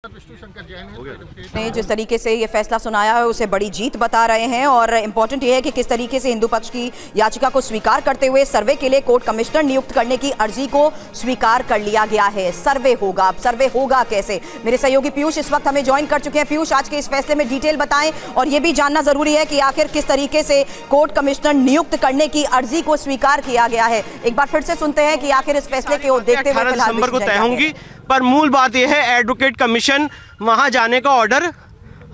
ने जिस तरीके से ये फैसला सुनाया है उसे बड़ी जीत बता रहे हैं और इम्पोर्टेंट ये है कि किस तरीके से हिंदू पक्ष की याचिका को स्वीकार करते हुए सर्वे के लिए कोर्ट कमिश्नर नियुक्त करने की अर्जी को स्वीकार कर लिया गया है। सर्वे होगा, अब सर्वे होगा कैसे? मेरे सहयोगी पीयूष इस वक्त हमें ज्वाइन कर चुके हैं। पीयूष, आज के इस फैसले में डिटेल बताएं और ये भी जानना जरूरी है कि आखिर किस तरीके से कोर्ट कमिश्नर नियुक्त करने की अर्जी को स्वीकार किया गया है। एक बार फिर से सुनते हैं कि आखिर इस फैसले को देखते हुए 18 दिसंबर को तय होंगी, पर मूल बात यह है एडवोकेट कमीशन वहां जाने का ऑर्डर,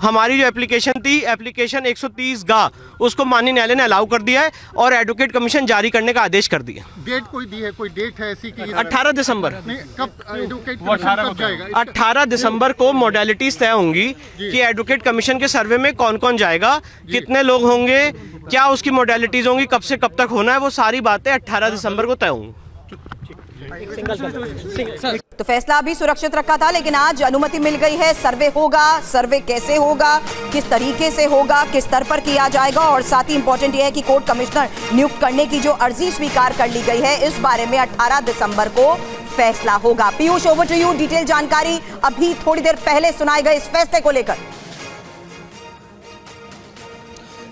हमारी जो एप्लीकेशन थी, एप्लीकेशन 130 गा, उसको माननीय न्यायालय ने अलाउ कर दिया है और एडवोकेट कमीशन जारी करने का आदेश कर दिया। डेट कोई दी है, कोई डेट है ऐसी कि 18 दिसंबर कब एडवोकेट कमीशन कब जाएगा? 18 दिसंबर को मॉडलिटीज तय होंगी कि एडवोकेट कमीशन के सर्वे में कौन कौन जाएगा, कितने लोग होंगे, क्या उसकी मॉडलिटीज होंगी, कब से कब तक होना है, वो सारी बातें 18 दिसंबर को तय होंगी। तो फैसला अभी सुरक्षित रखा था, लेकिन आज अनुमति मिल गई है। सर्वे होगा, सर्वे कैसे होगा, किस तरीके से होगा, किस स्तर पर किया जाएगा और साथ ही इंपॉर्टेंट यह है कि कोर्ट कमिश्नर नियुक्त करने की जो अर्जी स्वीकार कर ली गई है, इस बारे में 18 दिसंबर को फैसला होगा। Piyush, over to you, detail जानकारी अभी थोड़ी देर पहले सुनाए गए इस फैसले को लेकर।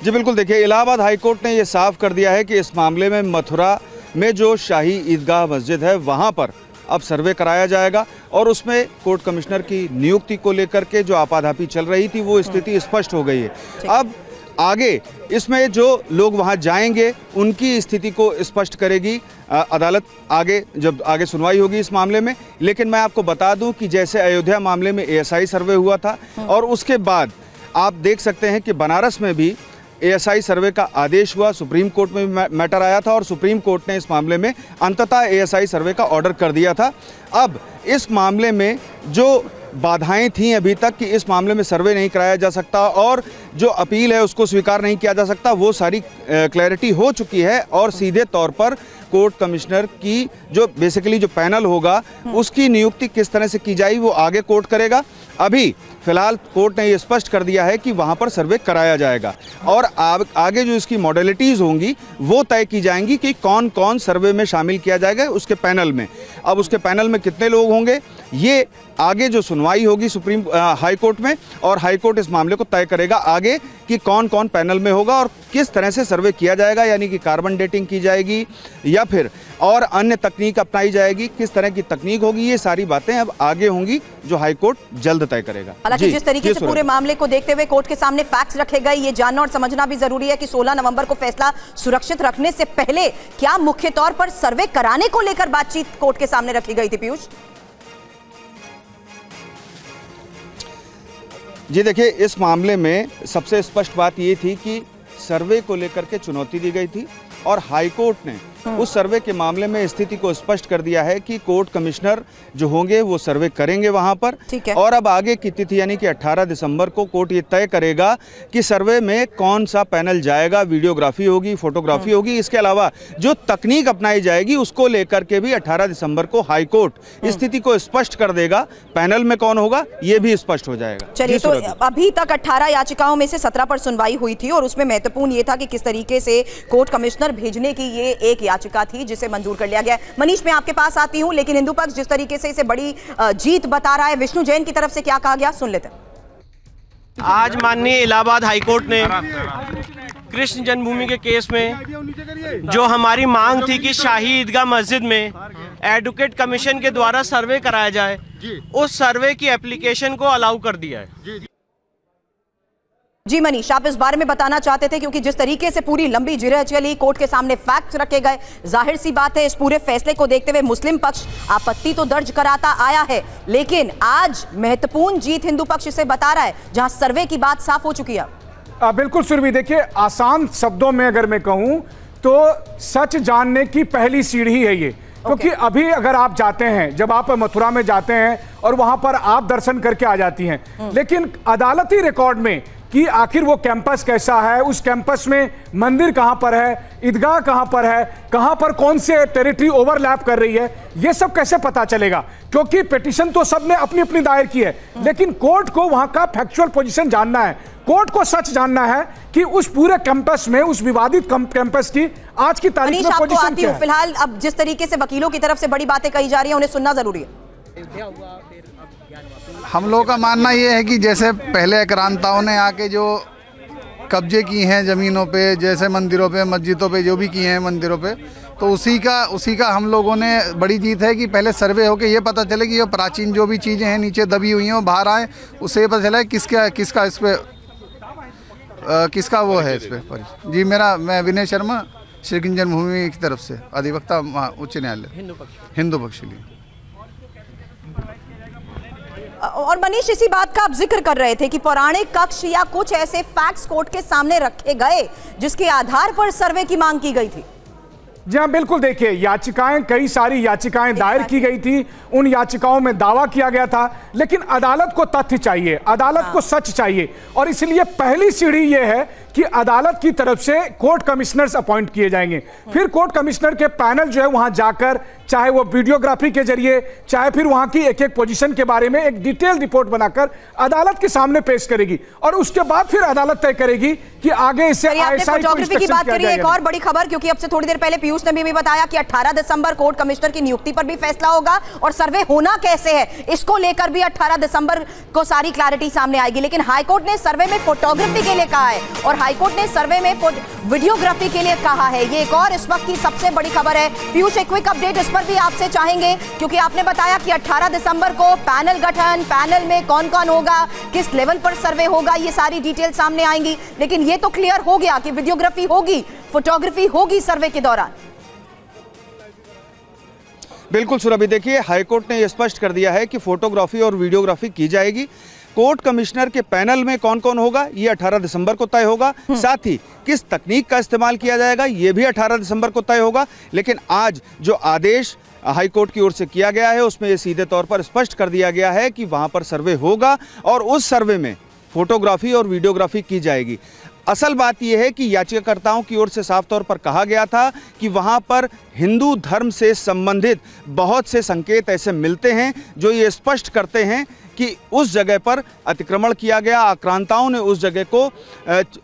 जी बिल्कुल, देखिए इलाहाबाद हाईकोर्ट ने यह साफ कर दिया है कि इस मामले में मथुरा में जो शाही ईदगाह मस्जिद है वहां पर अब सर्वे कराया जाएगा और उसमें कोर्ट कमिश्नर की नियुक्ति को लेकर के जो आपाधापी चल रही थी वो स्थिति स्पष्ट हो गई है। अब आगे इसमें जो लोग वहां जाएंगे उनकी स्थिति को स्पष्ट करेगी अदालत आगे, जब आगे सुनवाई होगी इस मामले में। लेकिन मैं आपको बता दूं कि जैसे अयोध्या मामले में ASI सर्वे हुआ था और उसके बाद आप देख सकते हैं कि बनारस में भी ASI सर्वे का आदेश हुआ, सुप्रीम कोर्ट में मैटर आया था और सुप्रीम कोर्ट ने इस मामले में अंततः ASI सर्वे का ऑर्डर कर दिया था। अब इस मामले में जो बाधाएं थीं अभी तक कि इस मामले में सर्वे नहीं कराया जा सकता और जो अपील है उसको स्वीकार नहीं किया जा सकता, वो सारी क्लैरिटी हो चुकी है और सीधे तौर पर कोर्ट कमिश्नर की जो बेसिकली जो पैनल होगा उसकी नियुक्ति किस तरह से की जाएगी वो आगे कोर्ट करेगा। अभी फिलहाल कोर्ट ने ये स्पष्ट कर दिया है कि वहां पर सर्वे कराया जाएगा और आगे जो इसकी मॉडलिटीज़ होंगी वो तय की जाएंगी कि कौन कौन सर्वे में शामिल किया जाएगा उसके पैनल में। अब उसके पैनल में कितने लोग होंगे ये आगे जो सुनवाई होगी सुप्रीम हाई कोर्ट में और हाई कोर्ट इस मामले को तय करेगा आगे कि कौन कौन पैनल में होगा और किस तरह से सर्वे किया जाएगा, यानी कि कार्बन डेटिंग की जाएगी या फिर और अन्य तकनीक अपनाई जाएगी, किस तरह की तकनीक होगी, ये सारी बातें अब आगे होंगी जो हाई कोर्ट जल्द तय करेगा। हालांकि जिस तरीके से पूरे मामले को देखते हुए कोर्ट के सामने फैक्ट्स रखे गए, ये जानना और समझना भी जरूरी है कि 16 नवंबर को फैसला सुरक्षित रखने से पहले क्या मुख्य तौर पर सर्वे कराने को लेकर बातचीत कोर्ट के सामने रखी गई थी। पीयूष जी देखिए, इस मामले में सबसे स्पष्ट बात ये थी कि सर्वे को लेकर के चुनौती दी गई थी और हाई कोर्ट ने उस सर्वे के मामले में स्थिति को स्पष्ट कर दिया है कि कोर्ट कमिश्नर जो होंगे वो सर्वे करेंगे वहां पर। और अब आगे की तिथि यानी कि 18 दिसंबर को कोर्ट ये तय करेगा कि सर्वे में कौन सा पैनल जाएगा, वीडियोग्राफी होगी, फोटोग्राफी होगी, इसके अलावा जो तकनीक अपनाई जाएगी उसको लेकर के भी 18 दिसंबर को हाई कोर्ट स्थिति को स्पष्ट कर देगा। पैनल में कौन होगा ये भी स्पष्ट हो जाएगा। चलिए, तो अभी तक 18 याचिकाओं में से 17 पर सुनवाई हुई थी और उसमें महत्वपूर्ण ये था कि किस तरीके से कोर्ट कमिश्नर भेजने की ये एक याचिका थी जिसे मंजूर कर लिया गया। मनीष, मैं आपके पास आती हूं, लेकिन हिंदू पक्ष जिस तरीके से इसे बड़ी जीत बता रहा है, विष्णु जैन की तरफ से क्या कहा गया सुन लेते हैं। आज माननीय इलाहाबाद हाईकोर्ट ने कृष्ण जन्मभूमि के केस में जो हमारी मांग थी कि शाही ईदगाह मस्जिद में एडवोकेट कमीशन के द्वारा सर्वे कराया जाए, उस सर्वे की एप्लीकेशन को अलाउ कर दिया है। जी मनीष, आप इस बारे में बताना चाहते थे, क्योंकि जिस तरीके से पूरी लंबी जिरह चली, कोर्ट के सामने फैक्ट्स रखे गए, जाहिर सी बात है इस पूरे फैसले को देखते हुए मुस्लिम पक्ष आपत्ति तो दर्ज कराता आया है, लेकिन आज महत्वपूर्ण जीत हिंदू पक्ष इसे बता रहा है जहां सर्वे की बात साफ हो चुकी है। बिल्कुल सुरभि, देखिए आसान शब्दों में अगर मैं कहूं तो सच जानने की पहली सीढ़ी है ये, क्योंकि अभी अगर आप जाते हैं, जब आप मथुरा में जाते हैं और वहां पर आप दर्शन करके आ जाती हैं, लेकिन अदालती रिकॉर्ड में कि आखिर वो कैंपस कैसा है, उस कैंपस में मंदिर कहां पर है, ईदगाह कहां पर है, कहां पर कौन से टेरिटरी ओवरलैप कर रही है, ये सब कैसे पता चलेगा? क्योंकि पिटीशन तो सबने अपनी अपनी दायर की है, लेकिन कोर्ट को वहां का फैक्चुअल पोजीशन जानना है, कोर्ट को सच जानना है कि उस पूरे कैंपस में, उस विवादित कैंपस की आज की तारीख में पोजीशन क्या है। फिलहाल अब जिस तरीके से वकीलों की तरफ से बड़ी बातें कही जा रही है उन्हें सुनना जरूरी है। हम लोगों का मानना ये है कि जैसे पहले आक्रांताओं ने आके जो कब्जे किए हैं ज़मीनों पे, जैसे मंदिरों पे, मस्जिदों पे जो भी किए हैं मंदिरों पे, तो उसी का हम लोगों ने बड़ी जीत है कि पहले सर्वे होके ये पता चले कि ये प्राचीन जो भी चीज़ें हैं नीचे दबी हुई हैं वो बाहर आए, उससे ये पता चला है किसका इस पे किसका वो है इस पे। जी मैं विनय शर्मा, श्री कृष्ण जन्मभूमि की तरफ से अधिवक्ता उच्च न्यायालय हिंदू पक्ष के लिए। और मनीष, इसी बात का आप जिक्र कर रहे थे कि पौराणिक कक्ष या कुछ ऐसे फैक्ट्स कोर्ट के सामने रखे गए जिसके आधार पर सर्वे की मांग की गई थी। जी हाँ, बिल्कुल। देखिए, याचिकाएं, कई सारी याचिकाएं दायर की गई थी, उन याचिकाओं में दावा किया गया था, लेकिन अदालत को तथ्य चाहिए, अदालत को सच चाहिए, और इसलिए पहली सीढ़ी यह है कि अदालत की तरफ से कोर्ट कमिश्नर्स अपॉइंट किए जाएंगे। फिर कोर्ट कमिश्नर के पैनल जो है वहां जाकर, चाहे वो वीडियोग्राफी के जरिए, चाहे फिर वहां की एक एक पोजीशन के बारे में एक डिटेल रिपोर्ट बनाकर अदालत के सामने पेश करेगी, और उसके बाद फिर अदालत तय करेगी कि आगे इसे फोटोग्राफी की बात करिए। एक और बड़ी खबर, क्योंकि अब से थोड़ी देर पहले पीयूष ने भी बताया कि 18 दिसंबर कोर्ट कमिश्नर की नियुक्ति पर भी फैसला होगा, और सर्वे होना कैसे है इसको लेकर भी 18 दिसंबर को सारी क्लैरिटी सामने आएगी। लेकिन हाईकोर्ट ने सर्वे में फोटोग्राफी के लिए कहा है, और हाईकोर्ट ने सर्वे में वीडियोग्राफी के लिए कहा है। ये एक और इस वक्त की सबसे बड़ी खबर है। पीयूष, एक क्विक अपडेट इस पर भी आपसे चाहेंगे, क्योंकि आपने बताया कि 18 दिसंबर को पैनल गठन, पैनल में कौन कौन होगा, किस लेवल पर सर्वे होगा, ये सारी डिटेल सामने आएंगी। लेकिन ये तो क्लियर हो गया कि वीडियोग्राफी होगी, फोटोग्राफी होगी सर्वे के दौरान। बिल्कुल सुरभि, देखिए हाईकोर्ट ने यह स्पष्ट कर दिया है कि फोटोग्राफी और वीडियोग्राफी की जाएगी। कोर्ट कमिश्नर के पैनल में कौन कौन होगा ये 18 दिसंबर को तय होगा। साथ ही किस तकनीक का इस्तेमाल किया जाएगा ये भी 18 दिसंबर को तय होगा। लेकिन आज जो आदेश हाईकोर्ट की ओर से किया गया है उसमें ये सीधे तौर पर स्पष्ट कर दिया गया है कि वहां पर सर्वे होगा और उस सर्वे में फोटोग्राफी और वीडियोग्राफी की जाएगी। असल बात यह है कि याचिकाकर्ताओं की ओर से साफ तौर पर कहा गया था कि वहां पर हिंदू धर्म से संबंधित बहुत से संकेत ऐसे मिलते हैं जो ये स्पष्ट करते हैं कि उस जगह पर अतिक्रमण किया गया, आक्रांताओं ने उस जगह को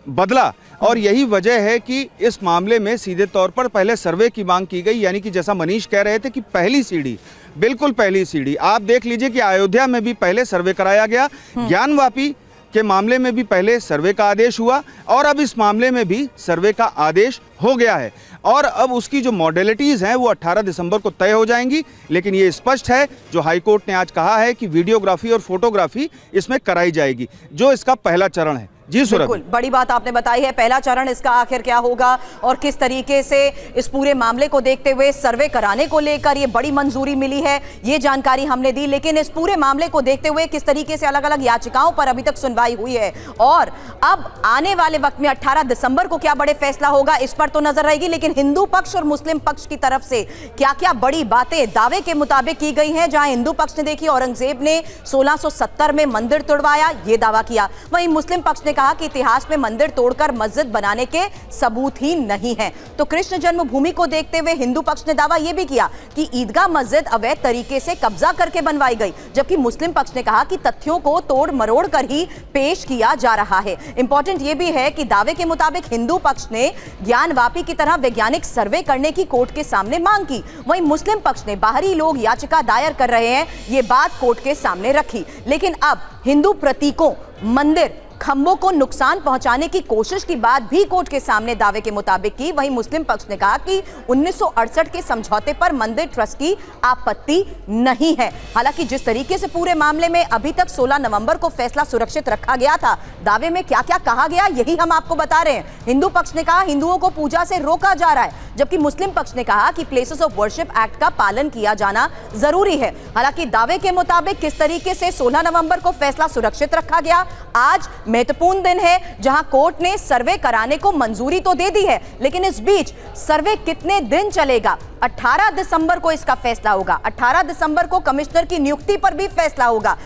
बदला, और यही वजह है कि इस मामले में सीधे तौर पर पहले सर्वे की मांग की गई। यानी कि जैसा मनीष कह रहे थे कि पहली सीढ़ी, बिल्कुल पहली सीढ़ी। आप देख लीजिए कि अयोध्या में भी पहले सर्वे कराया गया, ज्ञानवापी के मामले में भी पहले सर्वे का आदेश हुआ, और अब इस मामले में भी सर्वे का आदेश हो गया है, और अब उसकी जो मॉडलिटीज़ हैं वो 18 दिसंबर को तय हो जाएंगी। लेकिन ये स्पष्ट है जो हाईकोर्ट ने आज कहा है कि वीडियोग्राफी और फोटोग्राफी इसमें कराई जाएगी, जो इसका पहला चरण है। जी बिल्कुल, बड़ी बात आपने बताई है। पहला चरण इसका आखिर क्या होगा और किस तरीके से इस पूरे मामले को देखते हुए सर्वे कराने को लेकर ये बड़ी मंजूरी मिली है, ये जानकारी हमने दी। लेकिन इस पूरे मामले को देखते हुए किस तरीके से अलग अलग याचिकाओं पर अभी तक सुनवाई हुई है, और अब आने वाले वक्त में 18 दिसंबर को क्या बड़े फैसला होगा इस पर तो नजर रहेगी। लेकिन हिंदू पक्ष और मुस्लिम पक्ष की तरफ से क्या क्या बड़ी बातें दावे के मुताबिक की गई हैं। जहां हिंदू पक्ष ने देखी औरंगजेब ने 1670 में मंदिर तोड़वाया, यह दावा किया, वहीं मुस्लिम पक्ष ने कहा कि इतिहास में मंदिर तोड़कर मस्जिद बनाने के सबूत ही नहीं है। तो कृष्ण जन्मभूमि को देखते हुए हिंदू पक्ष ने दावा यह भी किया कि ईदगाह मस्जिद अवैध तरीके से कब्जा करके बनवाई गई, जबकि मुस्लिम पक्ष ने कहा कि तथ्यों को तोड़ मरोड़ कर ही पेश किया जा रहा है। इंपॉर्टेंट यह भी है कि दावे के मुताबिक हिंदू पक्ष ने ज्ञानवापी की तरह वैज्ञानिक सर्वे करने की कोर्ट के सामने मांग की, वहीं मुस्लिम पक्ष ने बाहरी लोग याचिका दायर कर रहे हैं ये बात कोर्ट के सामने रखी। लेकिन अब हिंदू प्रतीकों, मंदिर, खंभों को नुकसान पहुंचाने की कोशिश की बात भी कोर्ट के सामने दावे के मुताबिक की। वहीं मुस्लिम पक्ष ने कहा कि 1968 के समझौते पर मंदिर ट्रस्ट की आपत्ति नहीं है। हालांकि जिस तरीके से पूरे मामले में अभी तक 16 नवंबर को फैसला सुरक्षित रखा गया था, दावे में क्या क्या कहा गया यही हम आपको बता रहे हैं। हिंदू पक्ष ने कहा हिंदुओं को पूजा से रोका जा रहा है, जबकि मुस्लिम पक्ष ने कहा कि प्लेसेस ऑफ वर्शिप एक्ट का पालन किया जाना जरूरी है। हालांकि दावे के मुताबिक किस तरीके से 16 नवंबर को फैसला सुरक्षित रखा गया, आज महत्वपूर्ण दिन है जहां कोर्ट ने सर्वे कराने को मंजूरी तो दे दी है, लेकिन इस बीच सर्वे कितने दिन चलेगा, 18 दिसंबर को इसका फैसला होगा। 18 दिसंबर को कमिश्नर की नियुक्ति पर भी फैसला होगा।